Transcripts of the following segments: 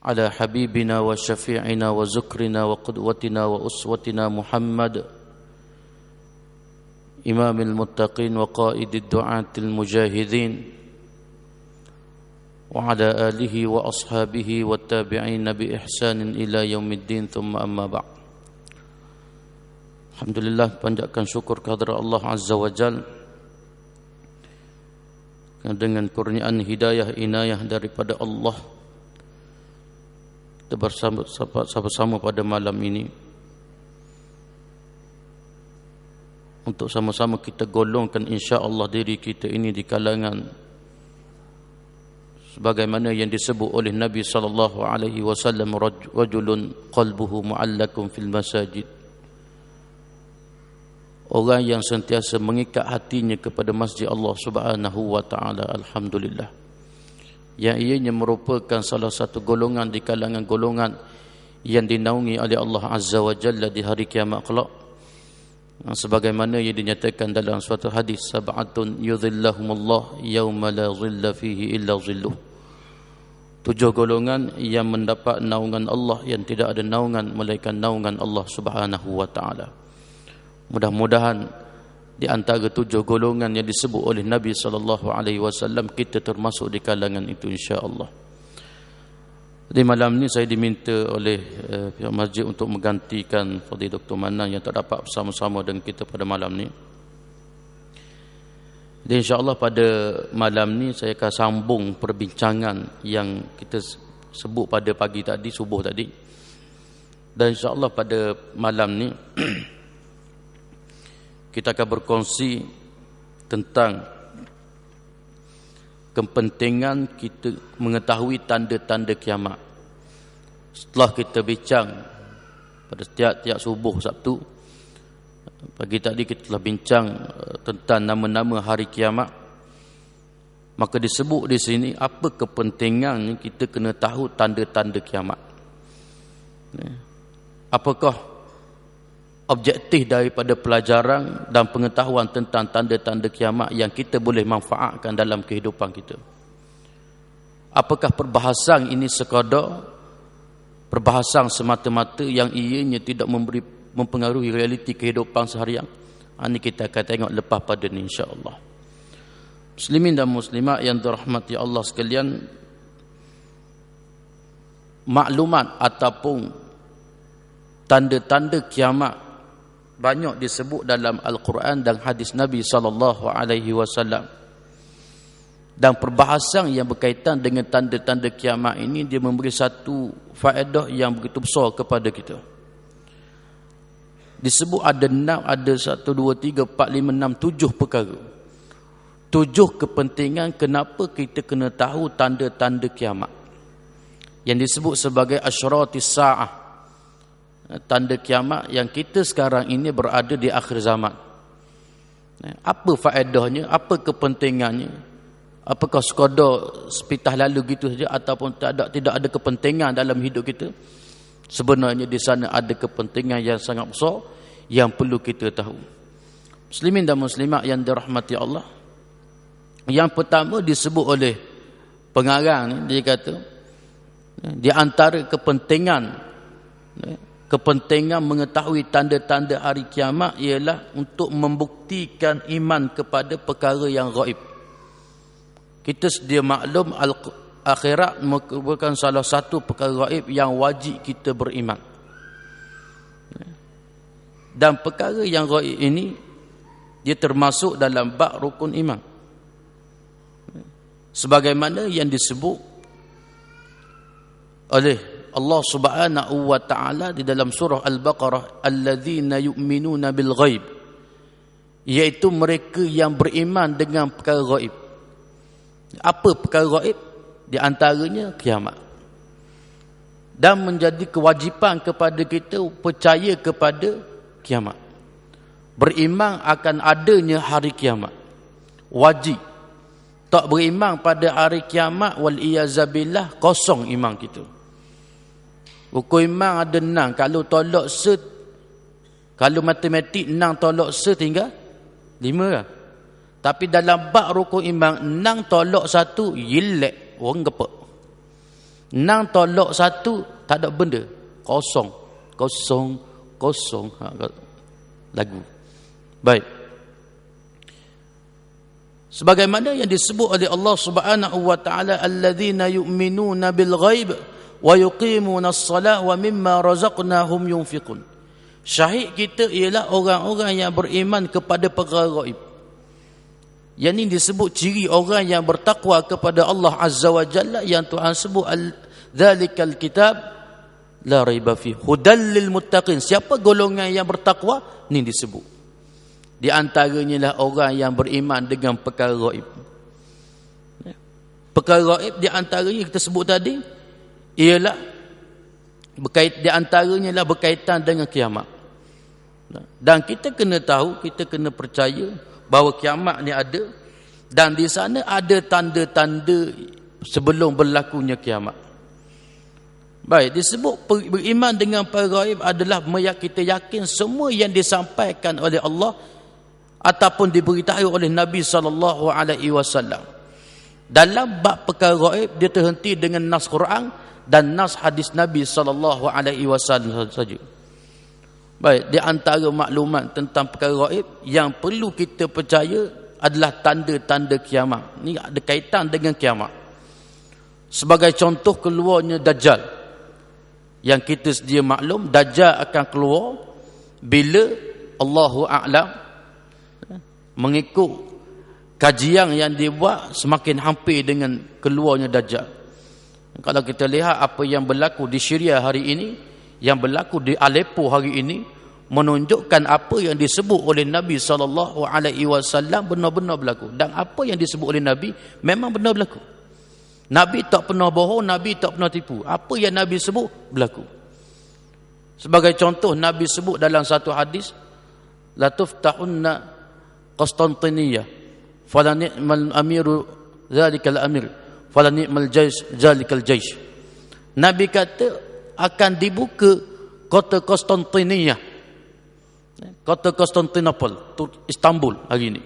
على حبيبنا وشفيعنا وذكرنا وقدوتنا وأسوتنا محمد إمام المتقين وقائد الدعاة المجاهدين وعلى آله وأصحابه والتابعين بإحسان إلى يوم الدين ثم أما بعد. Alhamdulillah, panjatkan syukur kehadrat Allah Azza wa Jal dengan kurniaan hidayah inayah daripada Allah, kita bersama-sama pada malam ini untuk sama-sama kita golongkan insya-Allah diri kita ini di kalangan sebagaimana yang disebut oleh Nabi sallallahu alaihi wasallam, rajulun qalbuhu mu'allakun fil masajid, orang yang sentiasa mengikat hatinya kepada masjid Allah Subhanahu wa taala. Alhamdulillah, yang ianya merupakan salah satu golongan di kalangan golongan yang dinaungi oleh Allah Azza wa Jalla di hari kiamat kelak, sebagaimana yang dinyatakan dalam suatu hadis, sab'atun yudhillahumullah yauma la dhilla fihi illa dhilluh. 7 golongan yang mendapat naungan Allah yang tidak ada naungan melainkan naungan Allah Subhanahu wa taala. Mudah-mudahan di antara 7 golongan yang disebut oleh Nabi sallallahu alaihi wasallam kita termasuk di kalangan itu insya-Allah. Di malam ini saya diminta oleh pihak masjid untuk menggantikan Fadil Dr. Manan yang tak dapat bersama-sama dengan kita pada malam ni. Dan insya-Allah pada malam ni saya akan sambung perbincangan yang kita sebut pada pagi tadi, subuh tadi. Dan insya-Allah pada malam ni kita akan berkongsi tentang kepentingan kita mengetahui tanda-tanda kiamat. Setelah kita bincang pada setiap subuh Sabtu, pagi tadi kita telah bincang tentang nama-nama hari kiamat, maka disebut di sini apa kepentingan kita kena tahu tanda-tanda kiamat. Apakah objektif daripada pelajaran dan pengetahuan tentang tanda-tanda kiamat yang kita boleh manfaatkan dalam kehidupan kita? Apakah perbahasan ini sekadar perbahasan semata-mata yang ianya tidak mempengaruhi realiti kehidupan seharian? Ini kita akan tengok lepas pada ini insya-Allah. Muslimin dan muslimat yang dirahmati Allah sekalian, maklumat ataupun tanda-tanda kiamat banyak disebut dalam Al-Quran dan hadis Nabi sallallahu alaihi wasallam. Dan perbahasan yang berkaitan dengan tanda-tanda kiamat ini dia memberi satu faedah yang begitu besar kepada kita. Disebut ada 1 2 3 4 5 6 7 perkara. 7 kepentingan kenapa kita kena tahu tanda-tanda kiamat, yang disebut sebagai asyratis saah, tanda kiamat yang kita sekarang ini berada di akhir zaman. Apa faedahnya, apa kepentingannya? Apakah sekadar sepitah lalu gitu saja ataupun tidak ada kepentingan dalam hidup kita? Sebenarnya di sana ada kepentingan yang sangat besar yang perlu kita tahu. Muslimin dan muslimat yang dirahmati Allah, yang pertama disebut oleh pengarang ni, dia kata di antara kepentingan mengetahui tanda-tanda hari kiamat ialah untuk membuktikan iman kepada perkara yang gaib. Kita sedia maklum akhirat merupakan salah satu perkara gaib yang wajib kita beriman. Dan perkara yang gaib ini dia termasuk dalam bab rukun iman, sebagaimana yang disebut oleh Allah Subhanahu wa taala di dalam surah Al-Baqarah, alladzina yu'minuna bil ghaib, iaitu mereka yang beriman dengan perkara gaib. Apa perkara gaib? Di antaranya kiamat. Dan menjadi kewajipan kepada kita percaya kepada kiamat, beriman akan adanya hari kiamat. Wajib. Tak beriman pada hari kiamat, wal iyazabillah, kosong iman kita. Rukun iman ada 6. Kalau tolak se, kalau matematik 6 tolak se tinggal 5 lah. Tapi dalam bab rukun iman 6 tolak 1 yilek, orang gepek. Nang tolok satu, tak ada benda. Kosong. Lagu. Baik. Sebagaimana yang disebut oleh Allah Subhanahu wa taala, alladzina yu'minuna bil ghaib wa yuqimuna as-salah wa mimma razaqnahum yunfiqun. Syahid kita ialah orang-orang yang beriman kepada perkara gaib. Yang ini disebut ciri orang yang bertakwa kepada Allah Azza wa Jalla, yang Tuhan sebut dzalikal kitab la raiba fi hudal lil muttaqin. Siapa golongan yang bertakwa? Ini disebut. Di antaranya lah orang yang beriman dengan perkara gaib. Perkara gaib di antaranya kita sebut tadi ialah di antaranya lah berkaitan dengan kiamat. Dan kita kena tahu, kita kena percaya bahawa kiamat ni ada, dan di sana ada tanda-tanda sebelum berlakunya kiamat. Baik, disebut beriman dengan perkara gaib adalah kita yakin semua yang disampaikan oleh Allah ataupun diberitahu oleh Nabi SAW. Dalam bab perkara gaib, dia terhenti dengan nas Quran dan nas hadis Nabi SAW saja. Baik, di antara maklumat tentang perkara gaib yang perlu kita percaya adalah tanda-tanda kiamat. Ini ada kaitan dengan kiamat. Sebagai contoh, keluarnya Dajjal. Yang kita sedia maklum, Dajjal akan keluar bila Allahu a'lam, mengikut kajian yang dibuat, semakin hampir dengan keluarnya Dajjal. Kalau kita lihat apa yang berlaku di Syria hari ini, yang berlaku di Aleppo hari ini, menunjukkan apa yang disebut oleh Nabi SAW benar-benar berlaku. Dan apa yang disebut oleh Nabi memang benar berlaku. Nabi tak pernah bohong, Nabi tak pernah tipu. Apa yang Nabi sebut berlaku. Sebagai contoh, Nabi sebut dalam satu hadis, la tuftahunna Qastantiniyah fala ni'mal amiru zalikal amir fala ni'mal jaysh zalikal jaysh. Nabi kata akan dibuka kota Konstantiniyah, kota Konstantinopel, Istanbul hari ini,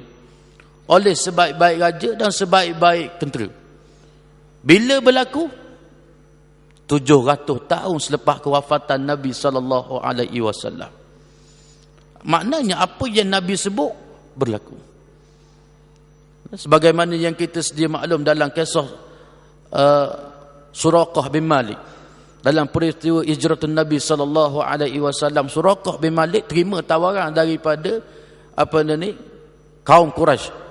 oleh sebaik-baik raja dan sebaik-baik tentera. Bila berlaku? 700 tahun selepas kewafatan Nabi SAW. Maknanya apa yang Nabi sebut berlaku. Sebagaimana yang kita sedia maklum dalam kisah Suraqah bin Malik, dalam peristiwa hijratun Nabi SAW, Suraqah bin Malik terima tawaran daripada kaum Quraisy.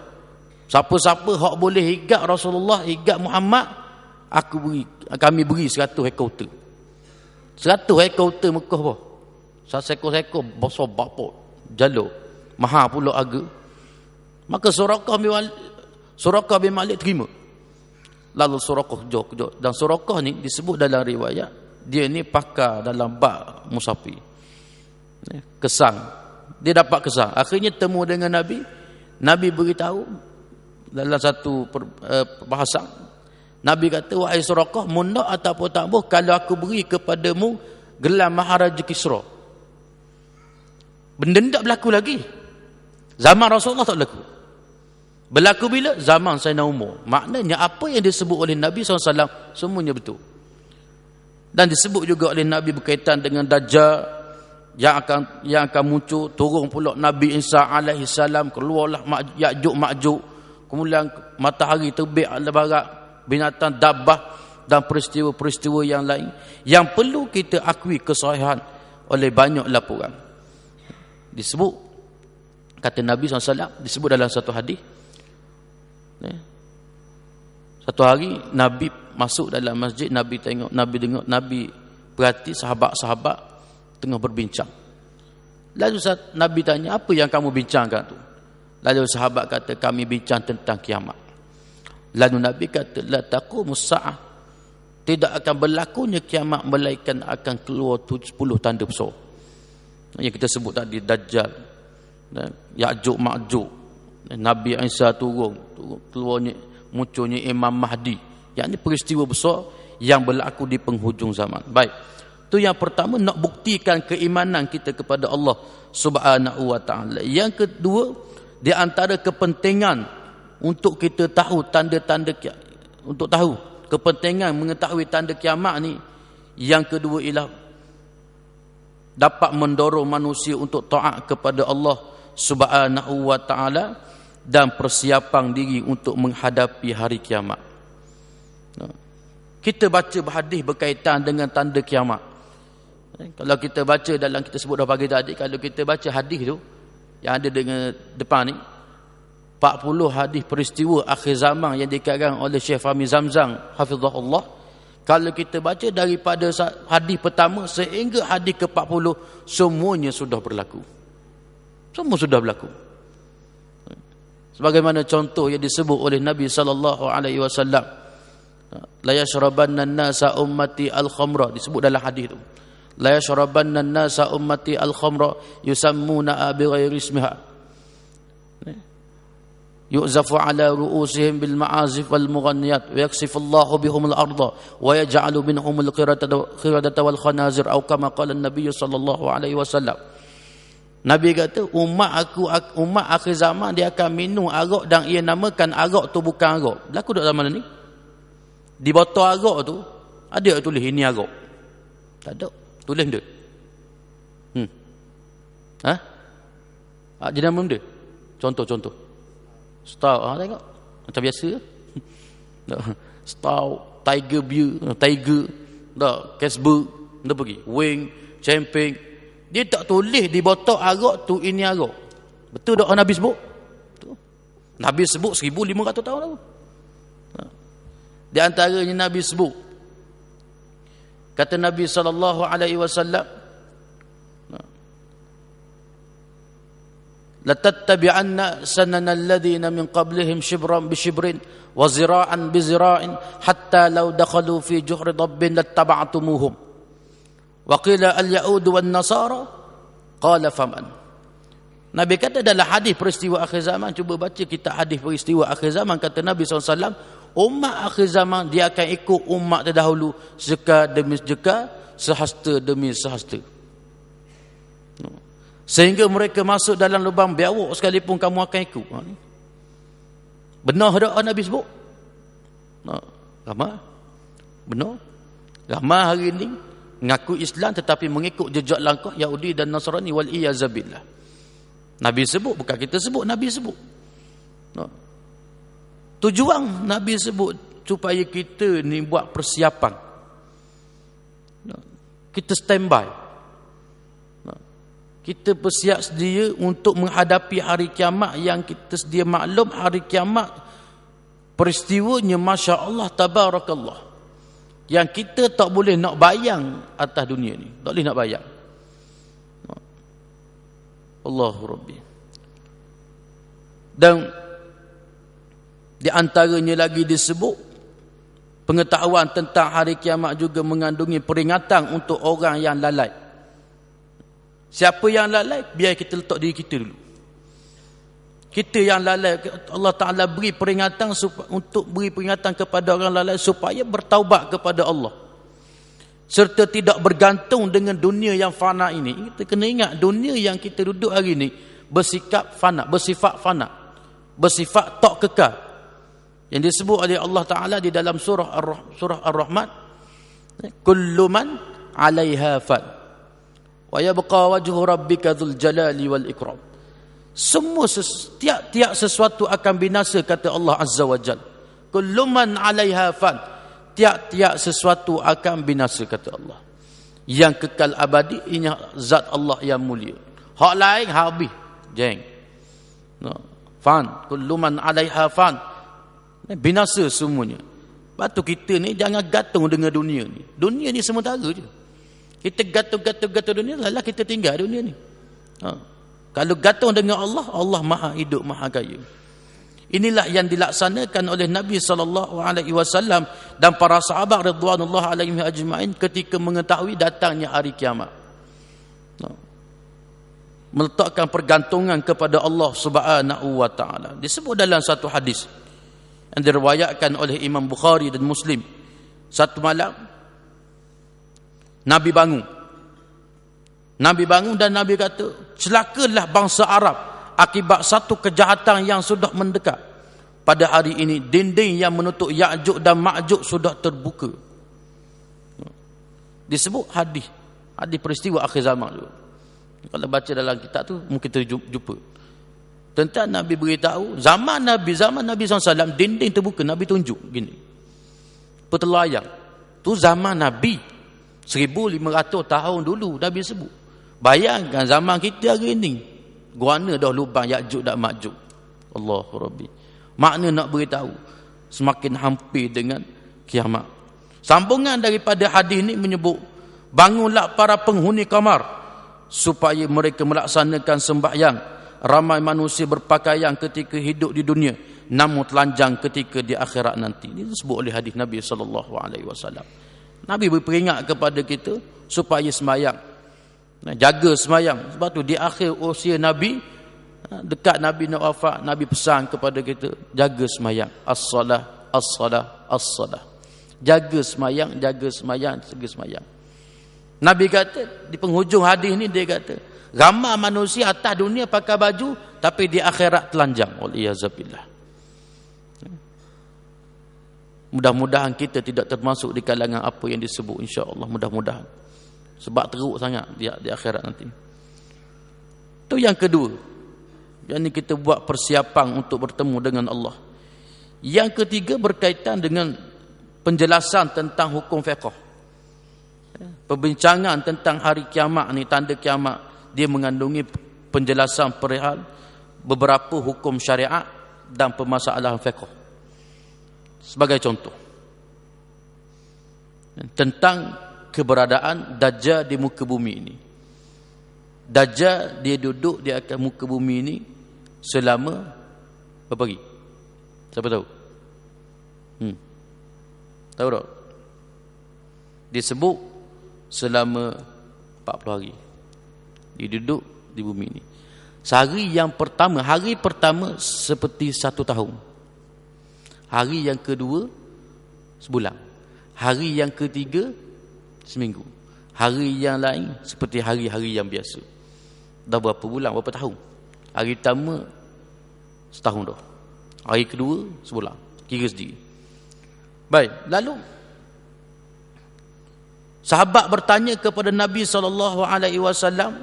Siapa-siapa hak boleh higat Rasulullah, higat Muhammad, kami beri 100 ekor unta. 100 ekor unta Mekah apa? 1 ekor besar bapa jalur, mahal pula harga. Maka Suraqah bin Malik terima. Lalu Suraqah kejut. Dan Suraqah ni disebut dalam riwayat, dia ni pakar dalam bab musafir. Kesang. Dia dapat kesang. Akhirnya temu dengan Nabi. Nabi beritahu dalam satu bahasan. Nabi kata, wahai Suraqah, mundak ataupun tak boleh kalau aku beri kepadamu gelar Maharaja Kisra. Benda ni tak berlaku lagi. Zaman Rasulullah tak berlaku. Berlaku bila? Zaman Sayyidina Umar. Maknanya apa yang disebut oleh Nabi SAW semuanya betul. Dan disebut juga oleh Nabi berkaitan dengan Dajjal yang akan muncul. Turun pula Nabi Isa alaihissalam, keluarlah Ya'juj Ma'juj, kemudian matahari terbit ala barat, binatang dabbah dan peristiwa-peristiwa yang lain yang perlu kita akui kesahihan oleh banyak laporan. Disebut, kata Nabi SAW, disebut dalam satu hadis, satu hari Nabi masuk dalam masjid, Nabi dengar, Nabi perhati sahabat-sahabat tengah berbincang. Lalu Nabi tanya, apa yang kamu bincangkan tu? Lalu sahabat kata, kami bincang tentang kiamat. Lalu Nabi kata, la taqumus sa'ah, tidak akan berlakunya kiamat melainkan akan keluar 10 tanda besar yang kita sebut tadi, Dajjal, Ya'juj Ma'juj, Nabi Isa turun, keluarnya, munculnya Imam Mahdi. Yang ini peristiwa besar yang berlaku di penghujung zaman. Baik, itu yang pertama, nak buktikan keimanan kita kepada Allah Subhanahu wa ta'ala. Yang kedua, di antara kepentingan untuk kita tahu tanda-tanda, untuk tahu kepentingan mengetahui tanda kiamat ni, yang kedua ialah dapat mendorong manusia untuk taat kepada Allah Subhanahu wa taala dan persiapan diri untuk menghadapi hari kiamat. Kita baca hadis berkaitan dengan tanda kiamat. Kalau kita baca dalam, kita sebut dah pagi tadi, kalau kita baca hadis tu yang ada dengan depan ni, 40 hadis peristiwa akhir zaman yang dikatakan oleh Syekh Fahmi Zamzam hafizahullah. Kalau kita baca daripada hadis pertama sehingga hadis ke-40, semuanya sudah berlaku. Semua sudah berlaku. Sebagaimana contoh yang disebut oleh Nabi sallallahu alaihi wasallam, la yashrabanna an-nasa ummati al-khamra, disebut dalam hadis tu. La yashrabanna an-nasa ummati al-khamra yusammuna bi ghairi ismiha. Yu'zafu ala ru'usihim bil ma'azif wal mughanniyat wa yaksifu Allahu bihum al-ardha wa yaj'alu minhum al-qiradata wal khanazir, atau kama qala an-nabiy sallallahu alaihi wasallam. Nabi kata, umat akhir zaman dia akan minum arak dan ia namakan arak tu bukan arak. Berlaku tak zaman ni? Di botol arak tu ada yang tulis ini arak? Tak ada. Tulis dia. Jadi nama dia. Contoh. Stout, tengok. Macam biasa. Stout, Tiger Beer, Tiger, Casper, dia pergi. Wing, Champagne. Dia tak tulis di botol arak tu ini arak. Betul tak Nabi sebut? Betul. Nabi sebut 1500 tahun lalu. Di antaranya Nabi sebut, kata Nabi sallallahu alaihi wasallam, la tattabi'anna sanana alladhina min qablihim shibran bi shibrin wa zira'an bi zira'in hatta law dakhalu fi juhri dabbin lattaba'tumuhum wa qila al-ya'ud wan nasara qala faman. Nabi kata dalam hadis peristiwa akhir zaman, cuba baca kita hadis peristiwa akhir zaman, kata Nabi SAW, umat akhir zaman dia akan ikut umat terdahulu, seka demi seka, sehasta demi sehasta, sehingga mereka masuk dalam lubang biawak sekalipun kamu akan ikut. Benar tak Nabi sebut? Ramai. Benar. Ramai hari ini mengaku Islam tetapi mengikut jejak langkah Yahudi dan Nasrani wal iyazabillah. Nabi sebut, bukan kita sebut, Nabi sebut. Tujuan Nabi sebut supaya kita ni buat persiapan. Kita standby. Kita bersiap sedia untuk menghadapi hari kiamat yang kita sedia maklum hari kiamat peristiwanya Masya Allah Tabarakallah, yang kita tak boleh nak bayang atas dunia ni. Tak boleh nak bayang. Allahu Rabbi. Dan di antaranya lagi disebut, pengetahuan tentang hari kiamat juga mengandungi peringatan untuk orang yang lalai. Siapa yang lalai, biar kita letak diri kita dulu. Kita yang lalai, Allah Ta'ala beri peringatan untuk beri peringatan kepada orang lalai supaya bertaubat kepada Allah, serta tidak bergantung dengan dunia yang fana ini. Kita kena ingat dunia yang kita duduk hari ini bersifat fana, bersifat tak kekal, yang disebut oleh Allah Ta'ala di dalam surah Ar-Rahman, kullu man 'alaiha fan wa yabqa wajhu rabbika dzul jalali wal ikram. Semua tiap sesuatu akan binasa, kata Allah Azza wa Jalla. Kullu man 'alaiha fan, tiap sesuatu akan binasa, kata Allah. Yang kekal abadi ianya zat Allah yang mulia. Hak lain habis, jeng. Fan, kullu man 'alaiha fan, binasa semuanya. Batu kita ni jangan gantung dengan dunia ni. Dunia ni sementara je. Kita gantung dunia, lalah kita tinggal dunia ni. Kalau gantung dengan Allah, Allah maha hidup, maha kaya. Inilah yang dilaksanakan oleh Nabi SAW dan para sahabat radhiyallahu alaihim ajma'in ketika mengetahui datangnya hari kiamat. Meletakkan pergantungan kepada Allah Subhanahu wa taala. Disebut dalam satu hadis yang diriwayatkan oleh Imam Bukhari dan Muslim. Satu malam Nabi bangun dan Nabi kata, celakalah bangsa Arab akibat satu kejahatan yang sudah mendekat. pada hari ini dinding yang menutup Ya'juj dan Ma'juj sudah terbuka. Disebut hadis peristiwa akhir zaman tu. Kalau baca dalam kitab tu mungkin kita jumpa. Tentang Nabi beritahu zaman Nabi SAW dinding terbuka, Nabi tunjuk gini. Petelayang. Tu zaman Nabi 1500 tahun dulu Nabi sebut. Bayangkan zaman kita hari ini. Guana dah lubang Ya'juj dan Ma'juj. Allahu Rabbi. Makna nak beritahu semakin hampir dengan kiamat. Sambungan daripada hadis ini menyebut, bangunlah para penghuni kamar supaya mereka melaksanakan sembahyang. Ramai manusia berpakaian ketika hidup di dunia, namun telanjang ketika di akhirat nanti. Ini disebut oleh hadis Nabi SAW. Nabi berperingat kepada kita supaya sembahyang, jaga sembahyang. Sebab tu di akhir usia Nabi, dekat Nabi nak wafat, Nabi pesan kepada kita, jaga sembahyang. As-salah, as-salah, as-salah. Jaga sembahyang, jaga sembahyang, jaga sembahyang. Nabi kata, di penghujung hadis ni dia kata, ramai manusia atas dunia pakai baju, tapi di akhirat telanjang. Waliyazabillah. Mudah-mudahan kita tidak termasuk di kalangan apa yang disebut, insya-Allah, mudah-mudahan. Sebab teruk sangat di akhirat nanti. Itu yang kedua. Yang ni kita buat persiapan untuk bertemu dengan Allah. Yang ketiga berkaitan dengan penjelasan tentang hukum fiqh. Perbincangan tentang hari kiamat ni, tanda kiamat, dia mengandungi penjelasan perihal beberapa hukum syariat dan permasalahan fiqh. Sebagai contoh, tentang keberadaan Dajjal di muka bumi ini. Dajjal dia duduk di atas muka bumi ini selama berapa hari? Siapa tahu? Tahu tak? Disebut selama 40 hari. Dia duduk di bumi ini. Hari pertama seperti 1 tahun. Hari yang kedua sebulan. Hari yang ketiga seminggu. Hari yang lain seperti hari-hari yang biasa. Dah berapa bulan, berapa tahun? Hari pertama setahun dah. Hari kedua sebulan. Kira sendiri. Baik, lalu sahabat bertanya kepada Nabi SAW.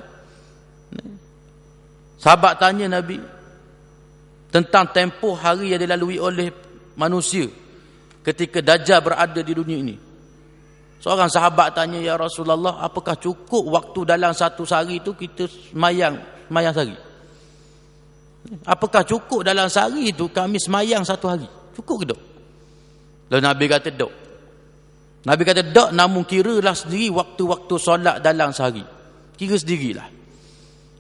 Sahabat tanya Nabi tentang tempoh hari yang dilalui oleh manusia ketika Dajjal berada di dunia ini. Seorang sahabat tanya, ya Rasulullah, apakah cukup waktu dalam satu sehari itu kita semayang sehari? Apakah cukup dalam sehari itu kami semayang satu hari? Cukup ke tak? Lalu Nabi kata tak. Nabi kata tak, namun kiralah sendiri waktu-waktu solat dalam sehari. Kira sendirilah.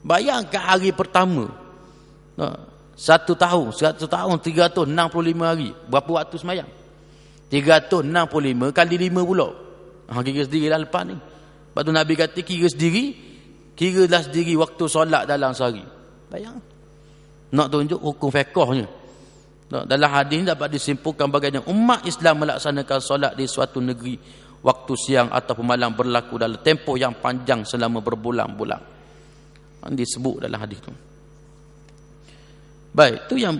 Bayangkan hari pertama. 1 tahun 365 hari. Berapa waktu semayang? 365 kali 5 pula. Kira sendirilah lepas ni. Lepas tu Nabi kata kiralah sendiri waktu solat dalam sehari. Bayang. Nak tunjuk hukum fiqhnya. Dalam hadis ini dapat disimpulkan bagaimana umat Islam melaksanakan solat di suatu negeri waktu siang atau malam berlaku dalam tempoh yang panjang selama berbulan-bulan. Disebut dalam hadis itu. Baik, itu yang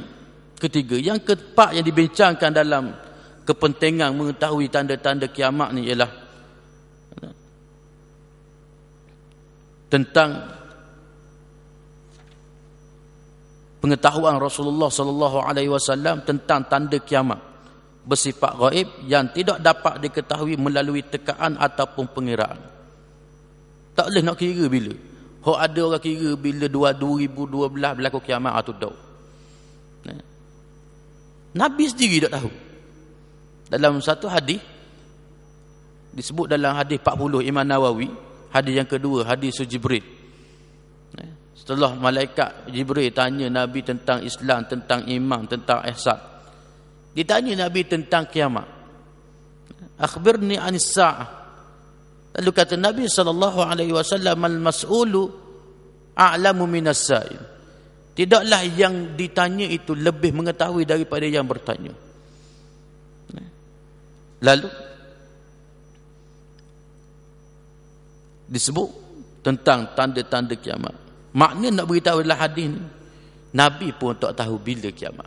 ketiga. Yang keempat yang dibincangkan dalam kepentingan mengetahui tanda-tanda kiamat ni ialah tentang pengetahuan Rasulullah SAW tentang tanda kiamat bersifat gaib yang tidak dapat diketahui melalui tekaan ataupun pengiraan. Tak boleh nak kira bila. Hok ada orang kira bila 2012 berlaku kiamat atau tak. Nabi sendiri tak tahu. Dalam satu hadis disebut dalam hadis 40 Imam Nawawi, hadis yang kedua, hadis Jibril. Setelah malaikat Jibril tanya Nabi tentang Islam, tentang iman, tentang ihsan. Ditanya Nabi tentang kiamat. Akhbirni anis sa'ah. Lalu kata Nabi SAW, al-mas'ulu a'lamu minas sa'il. Tidaklah yang ditanya itu lebih mengetahui daripada yang bertanya. Lalu disebut tentang tanda-tanda kiamat. Makna nak beritahu dalam hadis ni, Nabi pun tak tahu bila kiamat.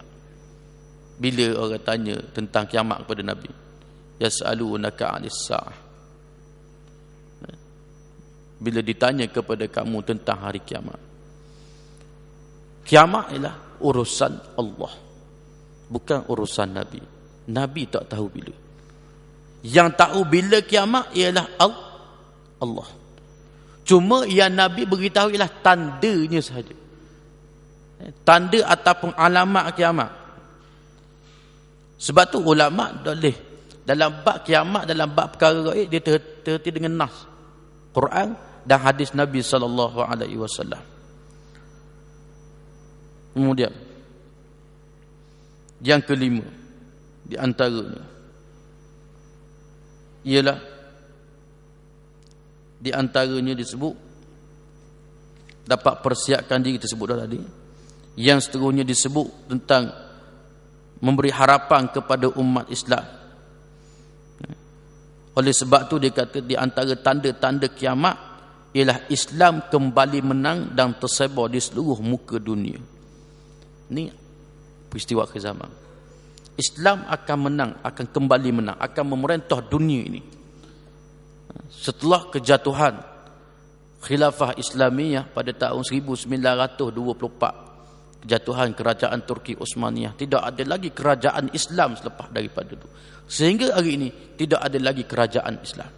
Bila orang tanya tentang kiamat kepada Nabi, yas'alunaka 'anis sa'ah. Bila ditanya kepada kamu tentang hari kiamat, kiamat ialah urusan Allah, bukan urusan Nabi. Nabi tak tahu bila. Yang tahu bila kiamat ialah Allah. Cuma yang Nabi beritahu ialah tandanya sahaja. Tanda ataupun alamat kiamat. Sebab tu ulama boleh dalam bab kiamat, dalam bab perkara gaib, dia terhenti dengan nas Quran dan hadis Nabi sallallahu alaihi wasallam. Kemudian yang kelima di antaranya ialah di antaranya disebut dapat persiapkan diri, tersebut dah tadi. Yang seterusnya disebut tentang memberi harapan kepada umat Islam. Oleh sebab tu dia kata di antara tanda-tanda kiamat ialah Islam kembali menang dan tersebar di seluruh muka dunia. Ni peristiwa akhir zaman. Islam akan menang, akan kembali menang, akan memerintah dunia ini. Setelah kejatuhan khilafah Islamiyah pada tahun 1924, kejatuhan kerajaan Turki Osmaniyah, tidak ada lagi kerajaan Islam selepas daripada itu. Sehingga hari ini tidak ada lagi kerajaan Islam.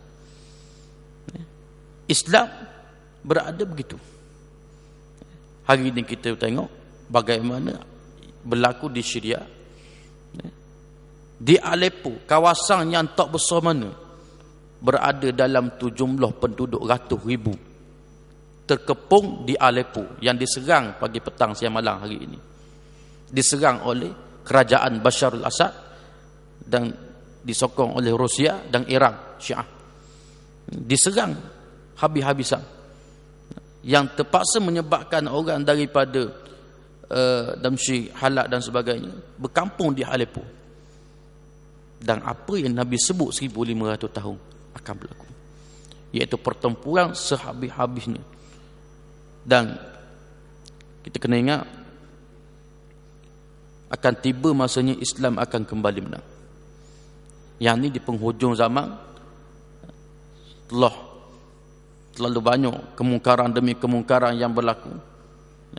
Islam berada begitu. Hari ini kita tengok bagaimana berlaku di Syria, di Aleppo, kawasan yang tak besar mana, berada dalam tu jumlah penduduk ratus ribu terkepung di Aleppo yang diserang pagi petang siang malam hari ini. Diserang oleh kerajaan Bashar al-Assad dan disokong oleh Rusia dan Iran Syiah. Diserang habis-habisan, yang terpaksa menyebabkan orang daripada Damsyik, Halab dan sebagainya berkampung di Aleppo. Dan apa yang Nabi sebut 1500 tahun akan berlaku, iaitu pertempuran sehabis-habisnya. Dan kita kena ingat akan tiba masanya Islam akan kembali menang. Yang ni di penghujung zaman, setelah terlalu banyak kemungkaran demi kemungkaran yang berlaku,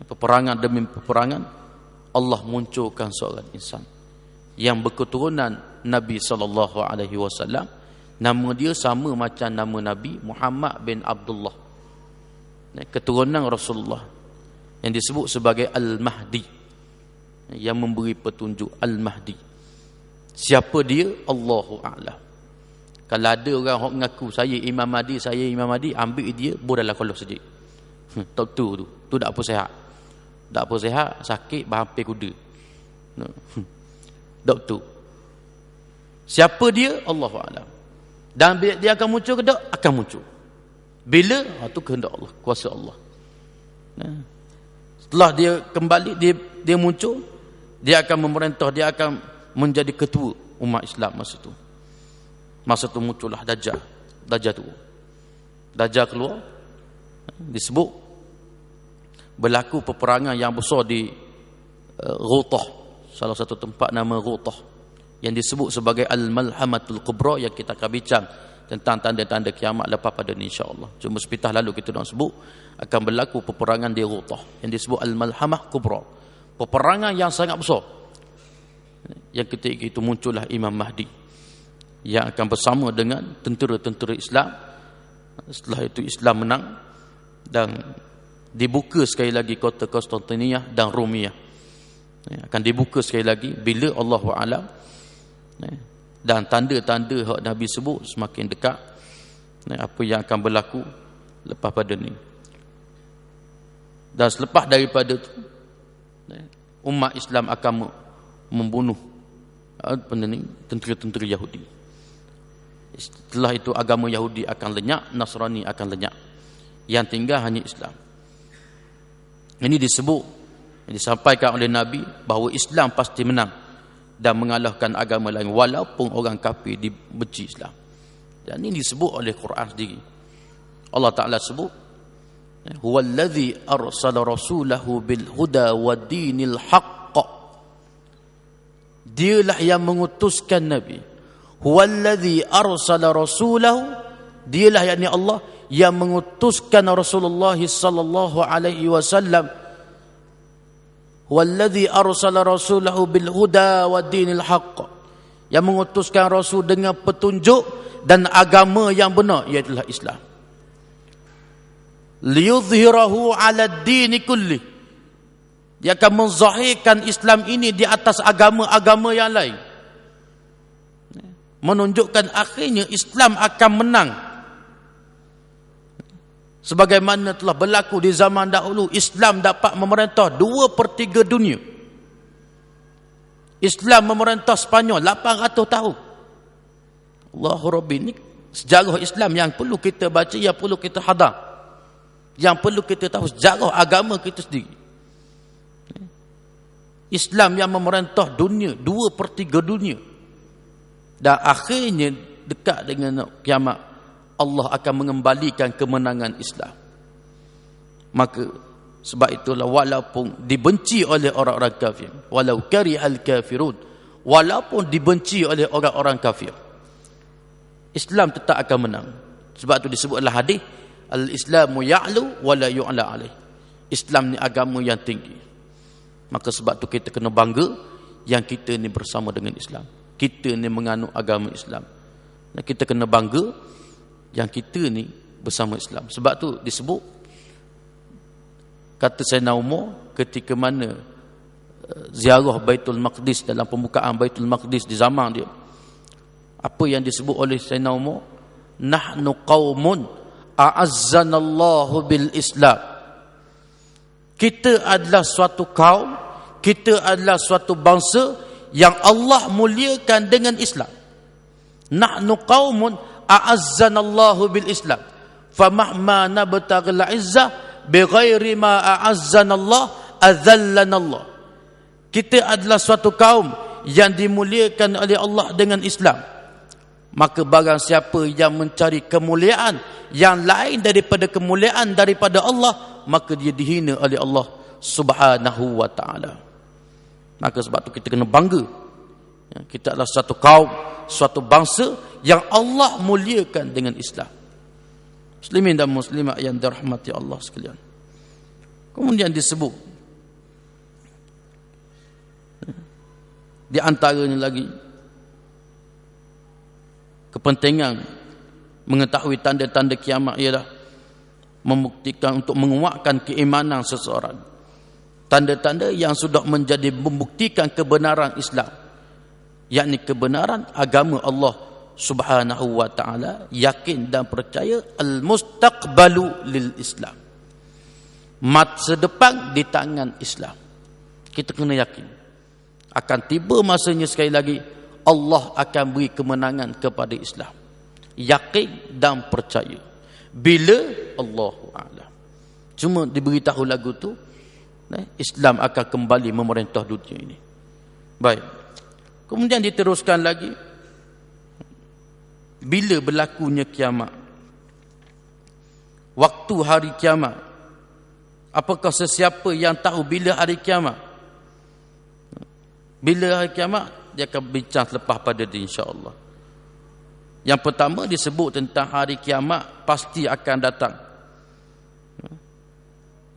peperangan demi peperangan, Allah munculkan seorang insan yang berketurunan Nabi SAW. Nama dia sama macam nama Nabi, Muhammad bin Abdullah, keturunan Rasulullah, yang disebut sebagai Al-Mahdi, yang memberi petunjuk. Al-Mahdi siapa dia? Allahu a'lam. Kalau ada orang yang mengaku saya Imam Mahdi, ambil dia dalam kolom saja. Doktor tu tak apa sihat. Tak apa sihat, sakit berhampir kuda. Doktor. Siapa dia? Allahu a'lam. Dan bila dia akan muncul ke tak? Akan muncul. Bila? Itu kehendak Allah, kuasa Allah. Setelah dia kembali, dia muncul, dia akan memerintah, dia akan menjadi ketua umat Islam masa tu. Masa tu muncullah Dajjal. Dajjal keluar. Disebut berlaku peperangan yang besar di Ghutah, salah satu tempat nama Ghutah, yang disebut sebagai Al-Malhamatul Kubra, yang kita akan bincang tentang tanda-tanda kiamat lepas pada ni insya-Allah. Cuma sepatah lalu kita nak sebut akan berlaku peperangan di Ghutah yang disebut Al-Malhamah Kubra, peperangan yang sangat besar. Yang ketika itu muncullah Imam Mahdi yang akan bersama dengan tentera-tentera Islam. Setelah itu Islam menang dan dibuka sekali lagi kota Konstantiniyah dan Rumiyah. Akan dibuka sekali lagi bila Allahu a'lam. Dan tanda-tanda hak Nabi sebut semakin dekat, apa yang akan berlaku lepas pada ni. Dan selepas daripada itu, umat Islam akan membunuh tentera-tentera Yahudi. Setelah itu agama Yahudi akan lenyap, Nasrani akan lenyap. Yang tinggal hanya Islam. Ini disebut, disampaikan oleh Nabi bahawa Islam pasti menang dan mengalahkan agama lain walaupun orang kafir dibenci Islam. Dan ini disebut oleh Quran sendiri. Allah Ta'ala sebut, huwallazi arsala rasulahu bil huda wa dinil haqq Dialah yang mengutuskan Nabi. Huwallazi arsala rasulahu, dialah yakni Allah yang mengutuskan Rasulullah sallallahu alaihi wasallam. Huwallazi arsala rasulahu bil huda wa dinil haqq, yang mengutuskan Rasul dengan petunjuk dan agama yang benar, iaitu Islam. Liyudhhirahu 'ala ad-din kulli, dia akan menzahirkan Islam ini di atas agama-agama yang lain. Menunjukkan akhirnya Islam akan menang. Sebagaimana telah berlaku di zaman dahulu, Islam dapat memerintah 2/3 dunia. Islam memerintah Sepanyol 800 tahun. Allahu Rabbi, ini sejarah Islam yang perlu kita baca, yang perlu kita hadar, yang perlu kita tahu sejarah agama kita sendiri. Islam yang memerintah dunia, 2/3 dunia. Dan akhirnya dekat dengan kiamat, Allah akan mengembalikan kemenangan Islam. Maka sebab itulah, walaupun dibenci oleh orang-orang kafir, walau karihal kafirun, walaupun dibenci oleh orang-orang kafir, Islam tetap akan menang. Sebab itu disebutlah hadis, al-Islamu ya'lu wa la yu'la alaih. Islam ni agama yang tinggi. Maka sebab tu kita kena bangga yang kita ni bersama dengan Islam. Kita ni menganut agama Islam. Dan kita kena bangga yang kita ni bersama Islam. Sebab tu disebut, kata Sayyidina Umar ketika mana ziarah Baitul Maqdis, dalam pembukaan Baitul Maqdis di zaman dia, apa yang disebut oleh Sayyidina Umar? Nahnu qaumun a'azzanallahu bil Islam. Kita adalah suatu kaum, kita adalah suatu bangsa yang Allah muliakan dengan Islam. Nahnu qaumun a'azzanallahu bil Islam. Famahma nabtaghil izzah bighairi ma a'azzanallah adzallanallah. Kita adalah suatu kaum yang dimuliakan oleh Allah dengan Islam. Maka barang siapa yang mencari kemuliaan yang lain daripada kemuliaan daripada Allah, maka dia dihina oleh Allah Subhanahu wa ta'ala. Maka sebab tu kita kena bangga, kita adalah satu kaum, suatu bangsa yang Allah muliakan dengan Islam. Muslimin dan muslimat yang dirahmati Allah sekalian. Kemudian disebut di antaranya lagi kepentingan mengetahui tanda-tanda kiamat ialah membuktikan, untuk menguatkan keimanan seseorang. Tanda-tanda yang sudah menjadi membuktikan kebenaran Islam, yakni kebenaran agama Allah Subhanahu wa ta'ala, yakin dan percaya al-mustaqbalu lil Islam, masa depan di tangan Islam. Kita kena yakin akan tiba masanya, sekali lagi, Allah akan beri kemenangan kepada Islam. Yakin dan percaya. Bila? Allahu a'lam. Cuma diberitahu lagu tu, Islam akan kembali memerintah dunia ini. Baik. Kemudian diteruskan lagi, bila berlakunya kiamat? Waktu hari kiamat. Apakah sesiapa yang tahu bila hari kiamat? Bila hari kiamat? Dia akan bincang selepas pada dia, insya-Allah. Yang pertama disebut tentang hari kiamat pasti akan datang.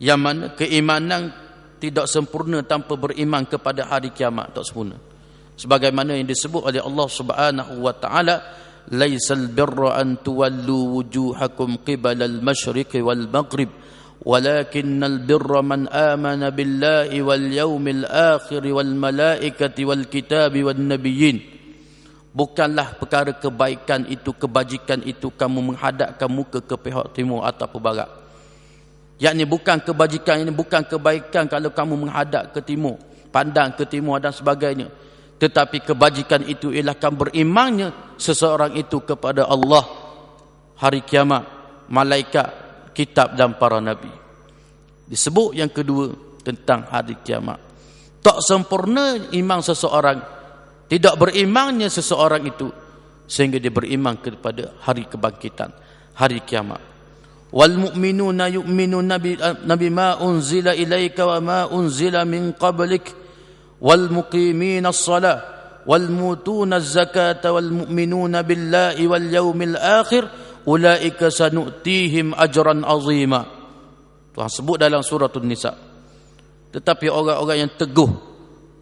Yang mana keimanan tidak sempurna tanpa beriman kepada hari kiamat, tak sempurna. Sebagaimana yang disebut oleh Allah Subhanahu wa ta'ala, laisal birra an tuwallu wujuhakum qibala al-masyriqi wal maghrib walakinnal birra man amana billahi wal yawmil akhir wal malaikati wal kitabi wan nabiyyin. Bukanlah perkara kebaikan itu, kebajikan itu kamu menghadapkan muka ke pihak timur ataupun barat. Yakni bukan kebajikan ini, bukan kebaikan kalau kamu menghadap ke timur, pandang ke timur dan sebagainya. Tetapi kebajikan itu ialah kamu berimannya seseorang itu kepada Allah, hari kiamat, malaikat, kitab dan para nabi. Disebut yang kedua tentang hari kiamat. Tak sempurna iman seseorang, tidak berimannya seseorang itu sehingga dia beriman kepada hari kebangkitan, hari kiamat. Wal mu'minuna yu'minuna nabi ma unzila ilaika wa ma unzila min qablik wal muqimina as-salah wal mutuna az-zakata wal mu'minuna billahi wal yaumil akhir ulaika sanu'tihim ajran azima. Tuhan sebut dalam surah An-Nisa. Tetapi orang-orang yang teguh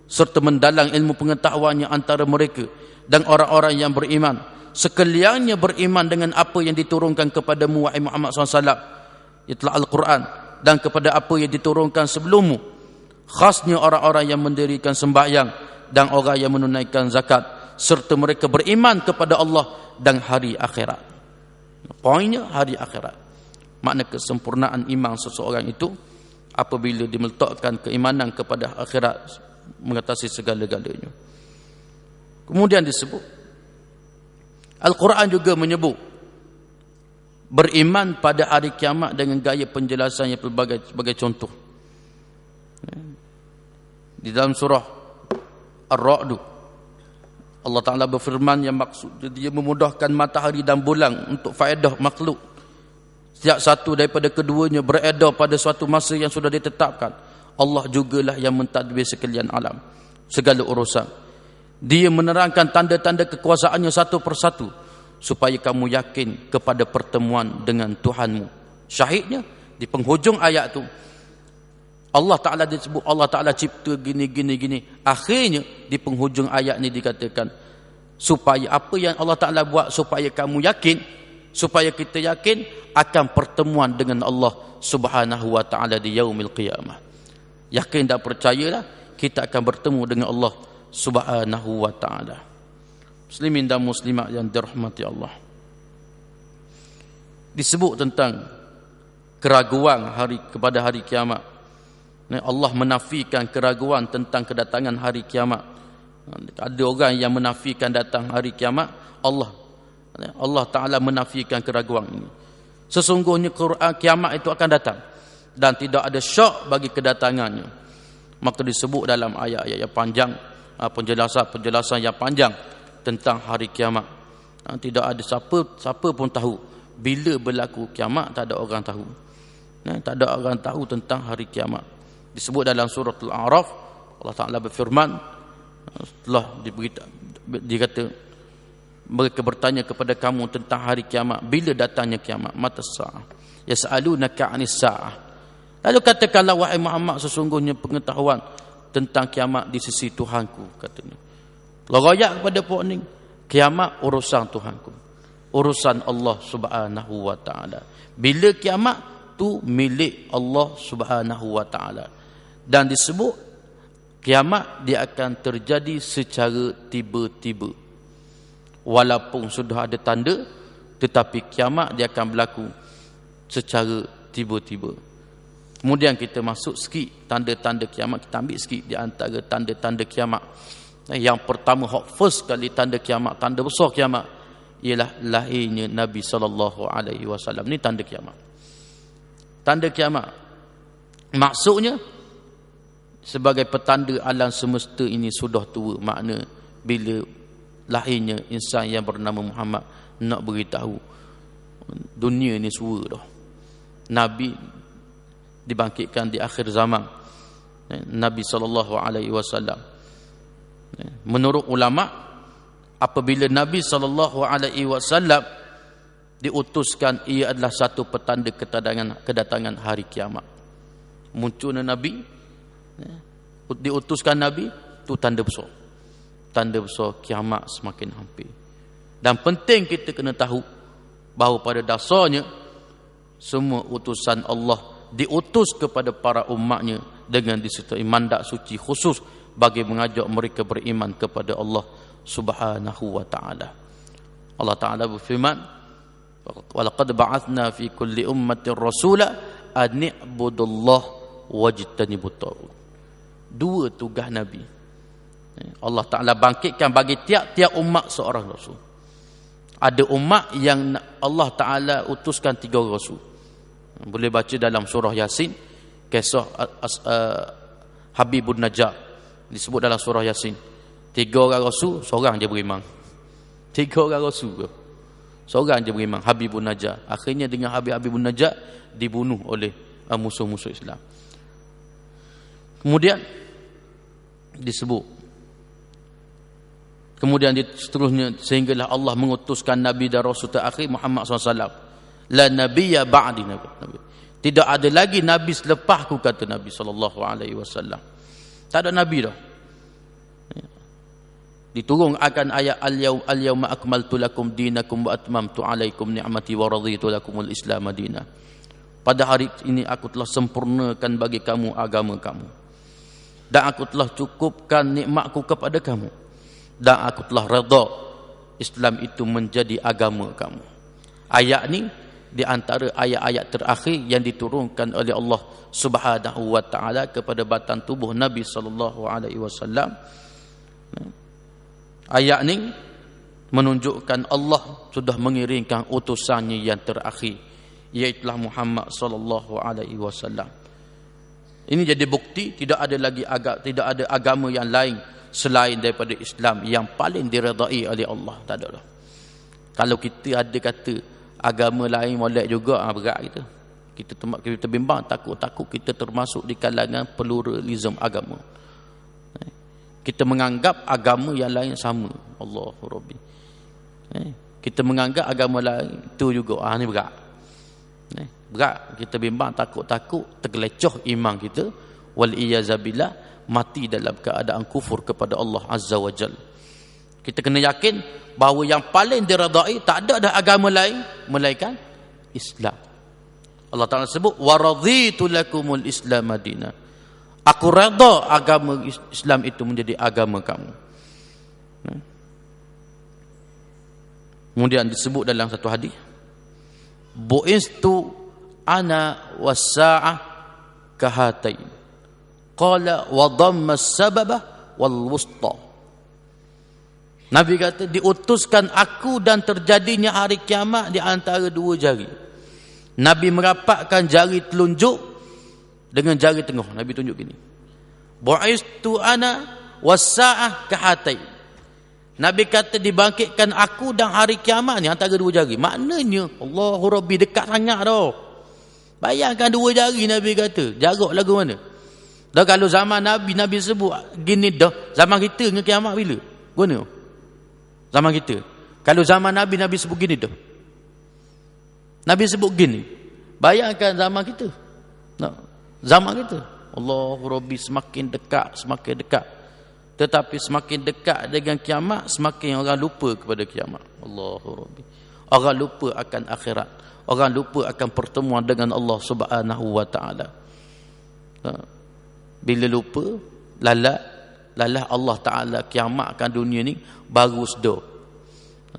serta mendalam ilmu pengetahuannya antara mereka dan orang-orang yang beriman, sekaliannya beriman dengan apa yang diturunkan kepadamu wahai Muhammad SAW, itulah Al-Quran, dan kepada apa yang diturunkan sebelummu, khasnya orang-orang yang mendirikan sembahyang dan orang yang menunaikan zakat, serta mereka beriman kepada Allah dan hari akhirat. Poinnya hari akhirat. Makna kesempurnaan iman seseorang itu apabila dia meletakkan keimanan kepada akhirat mengatasi segala-galanya. Kemudian disebut, Al-Quran juga menyebut beriman pada hari kiamat dengan gaya penjelasan yang pelbagai sebagai contoh. Di dalam surah Ar-Ra'd, Allah Ta'ala berfirman yang maksud dia memudahkan matahari dan bulan untuk faedah makhluk. Setiap satu daripada keduanya beredar pada suatu masa yang sudah ditetapkan. Allah jugalah yang mentadbir sekalian alam, segala urusan. Dia menerangkan tanda-tanda kekuasaannya satu persatu supaya kamu yakin kepada pertemuan dengan Tuhanmu. Syahidnya di penghujung ayat tu Allah Ta'ala disebut, Allah Ta'ala cipta gini. Akhirnya di penghujung ayat ni dikatakan supaya apa yang Allah Ta'ala buat supaya kamu yakin, supaya kita yakin akan pertemuan dengan Allah Subhanahu wa Ta'ala di yaumil qiyamah. Yakin dan percayalah kita akan bertemu dengan Allah Subhanahu wa Ta'ala. Muslimin dan muslimat yang dirahmati Allah, disebut tentang keraguan kepada hari kiamat. Allah menafikan keraguan tentang kedatangan hari kiamat. Ada orang yang menafikan datang hari kiamat, Allah Ta'ala menafikan keraguan ini. Sesungguhnya kiamat itu akan datang dan tidak ada syak bagi kedatangannya. Maka disebut dalam ayat-ayat yang panjang, penjelasan yang panjang tentang hari kiamat. Tidak ada siapa pun tahu bila berlaku kiamat, tak ada orang tahu. Tak ada orang tahu tentang hari kiamat. Disebut dalam surah Al-A'raf, Allah Ta'ala berfirman setelah dikata mereka bertanya kepada kamu tentang hari kiamat, bila datangnya kiamat, matas sa'ah, yas'alunaka 'anis sa'ah. Lalu katakanlah wahai Muhammad, sesungguhnya pengetahuan tentang kiamat di sisi Tuhanku, katanya. Logaya kepada puak ni, kiamat urusan Tuhanku, urusan Allah Subhanahu wa Ta'ala. Bila kiamat tu milik Allah Subhanahu wa Ta'ala. Dan disebut kiamat dia akan terjadi secara tiba-tiba. Walaupun sudah ada tanda, tetapi kiamat dia akan berlaku secara tiba-tiba. Kemudian kita masuk sikit tanda-tanda kiamat. Kita ambil sikit di antara tanda-tanda kiamat. Yang pertama, first kali tanda kiamat, tanda besar kiamat, ialah lahirnya Nabi SAW. Ini tanda kiamat. Tanda kiamat maksudnya sebagai petanda alam semesta ini sudah tua. Makna bila lahirnya insan yang bernama Muhammad, nak beritahu dunia ni sua dah. Nabi dibangkitkan di akhir zaman, Nabi SAW. Menurut ulama, apabila Nabi SAW diutuskan, ia adalah satu petanda kedatangan hari kiamat. Munculnya Nabi, diutuskan Nabi, itu tanda besar. Tanda besar kiamat semakin hampir. Dan penting kita kena tahu bahawa pada dasarnya semua utusan Allah diutus kepada para umatnya dengan disertai mandat suci khusus bagi mengajak mereka beriman kepada Allah Subhanahu wa Ta'ala. Allah Ta'ala berfirman, walaqad ba'athna fi kulli ummatin rasula an i'budullah wajtanibut taghut. Dua tugas Nabi. Allah Ta'ala bangkitkan bagi tiap-tiap umat seorang rasul. Ada umat yang Allah Ta'ala utuskan 3 rasul. Boleh baca dalam surah Yasin, kisah Habibun Najjar, disebut dalam surah Yasin. 3 orang rasul, seorang je beriman. 3 orang rasul, seorang je beriman, Habibun Najjar. Akhirnya dengan Habibun Najjar dibunuh oleh musuh-musuh Islam. Kemudian disebut Kemudian seterusnya sehinggalah Allah mengutuskan Nabi dan Rasul terakhir Muhammad SAW. La nabiyya ba'di. Tidak ada lagi Nabi selepasku, kata Nabi SAW. Tak ada Nabi dah. Diturun akan ayat al-yawma akmaltu lakum dinakum wa atmamtu alaikum ni'mati wa raditu lakumul Islam madina. Pada hari ini aku telah sempurnakan bagi kamu agama kamu. Dan aku telah cukupkan nikmatku kepada kamu. Dan aku telah redha Islam itu menjadi agama kamu. Ayat ni di antara ayat-ayat terakhir yang diturunkan oleh Allah Subhanahu wa taala kepada batang tubuh Nabi sallallahu alaihi wasallam. Ayat ni menunjukkan Allah sudah mengirimkan utusannya yang terakhir, iaitu Muhammad sallallahu alaihi wasallam. Ini jadi bukti tidak ada agama yang lain selain daripada Islam yang paling diredai oleh Allah. Tak ada dah. Kalau kita ada kata agama lain molek juga, berat kita bimbang, takut kita termasuk di kalangan pluralism agama. Kita menganggap agama yang lain sama. Allahu Rabbi. Kita menganggap agama lain itu juga. Ini berat. Berat. Kita bimbang, takut tergelecoh iman kita. Wal iyazabillah, mati dalam keadaan kufur kepada Allah Azza wa Jal. Kita kena yakin bahawa yang paling diredai tak ada agama lain melainkan Islam. Allah Ta'ala sebut wa raditu lakumul Islam madina. Aku redha agama Islam itu menjadi agama kamu. Kemudian disebut dalam satu hadis, bu'istu ana was-sa'ah kahatain. Qala wa dhamma as-sababa wal wusta. Nabi kata diutuskan aku dan terjadinya hari kiamat di antara dua jari. Nabi merapatkan jari telunjuk dengan jari tengah. Nabi tunjuk gini. Bu'istu ana was-sa'ah kahatain. Nabi kata dibangkitkan aku dan hari kiamat ni antara dua jari. Maknanya Allahu Rabbi dekat sangat dah. Bayangkan dua jari Nabi kata. Jarak lagu mana? Dah kalau zaman Nabi sebut gini dah, zaman kita dengan kiamat bila? Guna? Zaman kita. Kalau zaman Nabi sebut gini dah. Nabi sebut gini. Bayangkan zaman kita. Zaman kita. Allahu Rabbi semakin dekat. Tetapi semakin dekat dengan kiamat, semakin orang lupa kepada kiamat. Allahu Rabbi. Orang lupa akan akhirat. Orang lupa akan pertemuan dengan Allah Subhanahu wa taala. Bila lupa, lalah Allah Ta'ala kiamatkan dunia ni baru sedar.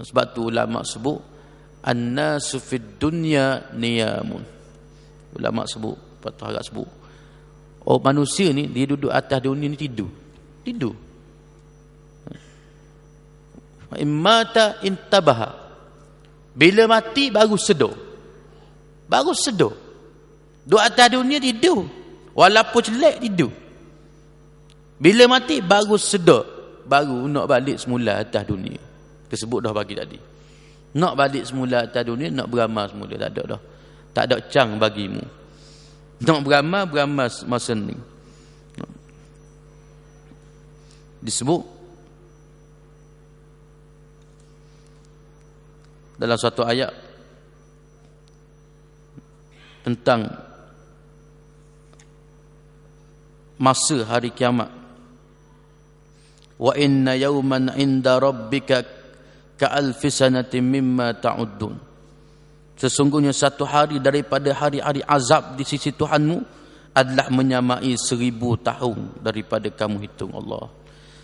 Sebab tu ulama sebut an-nasu fid dunya niyamun. Ulama sebut, patut harap sebut, manusia ni dia duduk atas dunia ni tidur. Immata intabaha. Bila mati baru sedar. Duduk atas dunia tidur. Walaupun jelek tidur. Bila mati baru sedar, baru nak balik semula atas dunia. Tersebut dah bagi tadi. Nak balik semula atas dunia, nak beramal semula. Tak ada dah. Tak ada cang bagimu. Nak beramal masa ni. Disebut dalam satu ayat tentang masa hari kiamat. Wa inna yawman 'inda rabbika ka'alfi sanatin mimma ta'uddun. Sesungguhnya satu hari daripada hari-hari azab di sisi Tuhanmu adalah menyamai 1000 tahun daripada kamu hitung. Allah.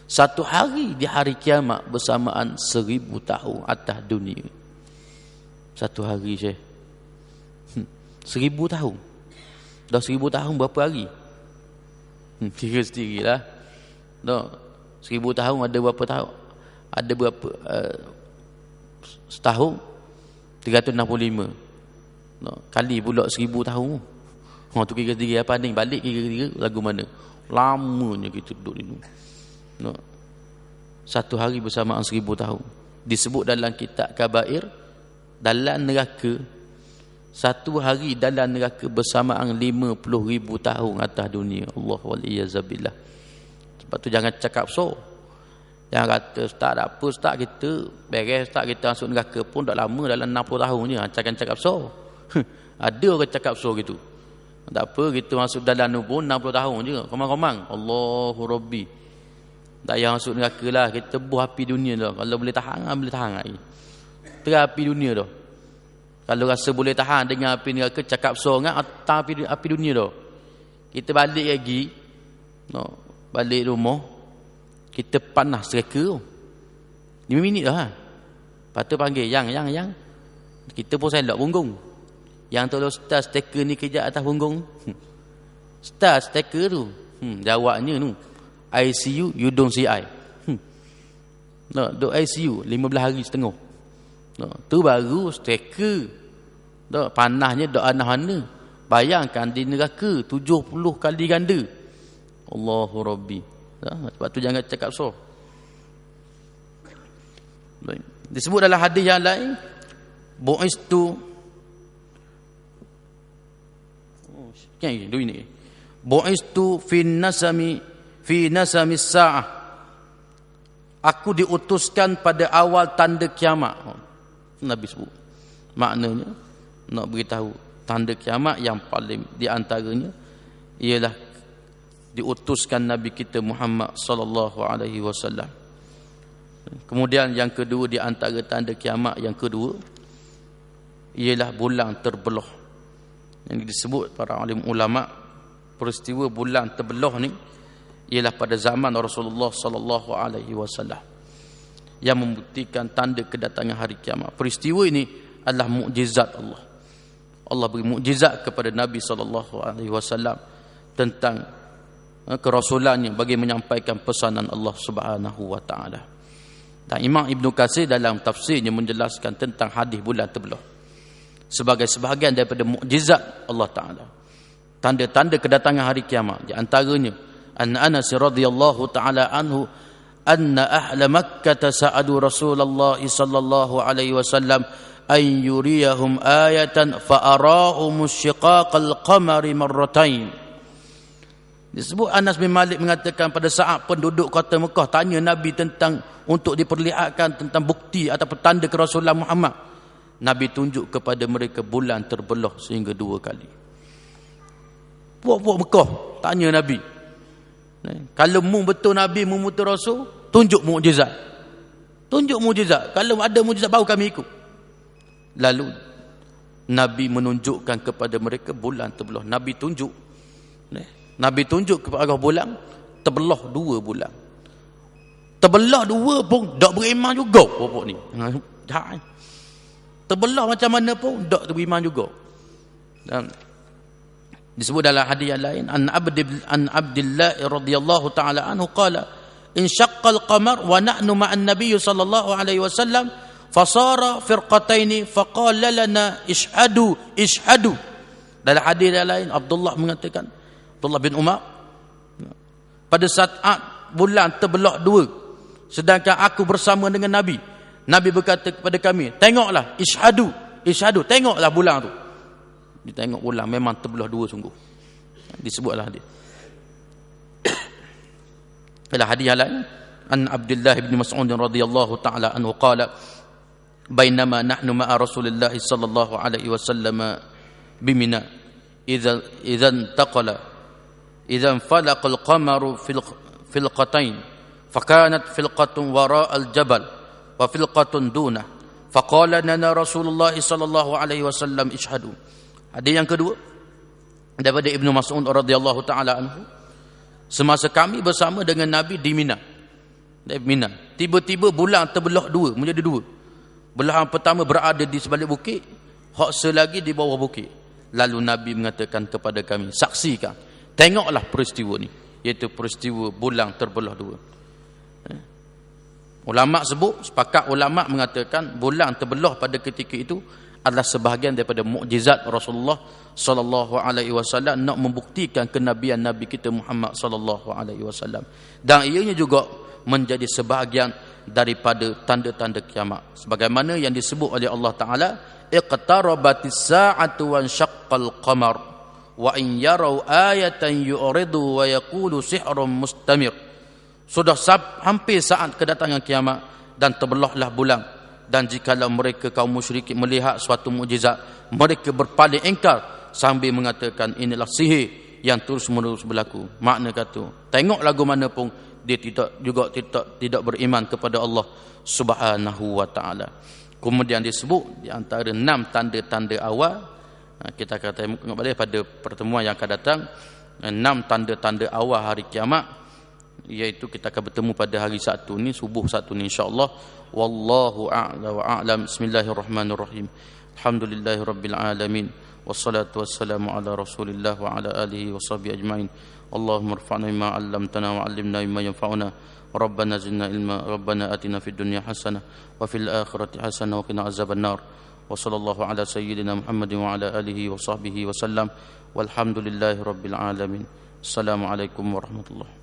Satu hari di hari kiamat bersamaan 1000 tahun atas dunia. Satu hari je. 1000 tahun. Dah 1000 tahun berapa hari? Kira sendirilah. 1000 tahun ada berapa tahun? Ada berapa? Setahun 365. Kali pula 1000 tahun. Tu kira sendiri apa ni? Balik kira lagu mana? Lamanya kita duduk di sini. Satu hari bersamaan 1000 tahun. Disebut dalam kitab Kabair, dalam neraka, satu hari dalam neraka bersamaan 50,000 tahun atas dunia. Allah waliyazabillah. Sebab tu jangan cakap so. Yang kata ustaz tak apa ustaz kita beres ustaz kita masuk neraka pun dah lama dalam 60 tahun je. Cakap so. Ada orang cakap so gitu. Tak apa kita masuk dalam tu pun 60 tahun je. Komang-komang. Allahu Rabbi. Tak payah masuk neraka lah. Kita buah api dunia dah. Kalau boleh tahan lagi. Terang api dunia dah. Kalau rasa boleh tahan dengan api neraka cakap so kan atas api dunia dah. Kita balik lagi. Balik rumah. Kita panas sereka tu. 5 minit dah. Lepas tu panggil yang. Kita pun selok punggung. Yang tolong start steker ni kejap atas punggung. Start steker tu. Jawabnya tu. ICU, you don't see I. Duk ICU, 15 hari setengah. Tu baru steker. Panasnya duk anah-anah. Bayangkan di neraka 70 kali ganda. Allahu Rabbi. Sebab tu jangan cakap so. Disebut dalam hadis yang lain, bu'istu bu'istu fi nasami sa'ah. Aku diutuskan pada awal tanda kiamat. Nabi sebut. Maknanya nak beritahu tanda kiamat yang paling di antaranya ialah diutuskan Nabi kita Muhammad sallallahu alaihi wasallam. Kemudian yang kedua di antara tanda kiamat yang kedua ialah bulan terbelah. Yang disebut para alim ulama peristiwa bulan terbelah ni ialah pada zaman Rasulullah sallallahu alaihi wasallam yang membuktikan tanda kedatangan hari kiamat. Peristiwa ini adalah mukjizat Allah. Allah beri mukjizat kepada Nabi sallallahu alaihi wasallam tentang kerasulannya bagi menyampaikan pesanan Allah Subhanahu wa taala. Dan Imam Ibn Katsir dalam tafsirnya menjelaskan tentang hadis bulan terbelah sebagai sebahagian daripada mukjizat Allah taala. Tanda-tanda kedatangan hari kiamat di antaranya an Anas radhiyallahu taala anhu anna ahla Makkah sa'adu Rasulullah sallallahu alaihi wasallam an yuriyahum ayatan fa arahum syiqaqal qamari marratain. Disebut Anas bin Malik mengatakan pada saat penduduk kota Mekah tanya Nabi tentang untuk diperlihatkan tentang bukti atau petanda kerasulan Muhammad, Nabi tunjuk kepada mereka bulan terbelah sehingga 2 kali. Puak-puak Mekah tanya Nabi, kalau mu betul Nabi memutus rasul, tunjuk mukjizat. Tunjuk mukjizat. Kalau ada mukjizat baru kami ikut. Lalu Nabi menunjukkan kepada mereka bulan terbelah. Nabi tunjuk kepada bulan terbelah 2 bulan. Terbelah 2 pun tak beriman juga pokok ni. Terbelah macam mana pun tak beriman juga. Dan disebut dalam hadis yang lain an Abdillah radhiyallahu taala anhu qala in syaqqal qamar wa nahnu ma'an nabiy sallallahu alaihi wasallam fasara firqataini faqala lana ishhadu. Dalam hadis yang lain Abdullah mengatakan, Abdullah bin Umar, pada saat bulan terbelah 2 sedangkan aku bersama dengan Nabi berkata kepada kami, tengoklah, ishadu, tengoklah bulan tu. Dia tengok bulan memang terbelah 2 sungguh. Disebutlah hadis. Dalam hadis yang lain an Abdullah bin Mas'ud radhiyallahu taala anhu qala bainama nahnu ma'a Rasulillah sallallahu alaihi wasallam bimina idzan taqala idzan falaqal qamaru filqatain fakanat filqatun wara'al jabal wa filqatun dunah faqala lana Rasulullah sallallahu alaihi wasallam ishhadu. Hadis yang kedua daripada Ibnu Mas'ud radhiyallahu taala anhu, semasa kami bersama dengan Nabi di Mina, tiba-tiba bulan terbelah 2 menjadi 2. Belahan pertama berada di sebalik bukit, hak selagi di bawah bukit. Lalu Nabi mengatakan kepada kami, saksikan, tengoklah peristiwa ni, iaitu peristiwa bulan terbelah 2. Ulama sebut, sepakat ulama mengatakan bulan terbelah pada ketika itu adalah sebahagian daripada mukjizat Rasulullah sallallahu alaihi wasallam nak membuktikan kenabian Nabi kita Muhammad sallallahu alaihi wasallam, dan ianya juga menjadi sebahagian daripada tanda-tanda kiamat sebagaimana yang disebut oleh Allah taala, iqtarabatis sa'atu wa syaqqal qamar wa in yarau ayatan yu'ridu wa yaqulu sihrun mustamir Sudah hampir saat kedatangan kiamat dan terbelahlah bulan. Dan jikalau mereka kaum musyrikin melihat suatu mukjizat, mereka berpaling engkar sambil mengatakan inilah sihir yang terus-menerus berlaku. Makna kata, tengok lagu mana pun dia tidak beriman kepada Allah Subhanahu wa taala. Kemudian disebut di antara 6 tanda-tanda awal, kita akan tengok balik pada pertemuan yang akan datang, 6 tanda-tanda awal hari kiamat, iaitu kita akan bertemu pada hari Sabtu ni, subuh Sabtu ni insya-Allah. Wallahu a'la wa a'lam. Bismillahirrahmanirrahim. Alhamdulillahirabbil alamin. Wassalatu wassalamu ala Rasulillah wa ala alihi washabihi ajmain. Allahumma irfa'na bima 'allamtana wa 'allimna bima yanfa'una. Rabbana zidna ilma. Rabbana atina fid dunya hasanah wa fil akhirati hasanah wa qina azabannar. Wa sallallahu ala sayyidina Muhammadin wa ala alihi washabihi wasallam. Walhamdulillahirabbil alamin. Assalamualaikum warahmatullahi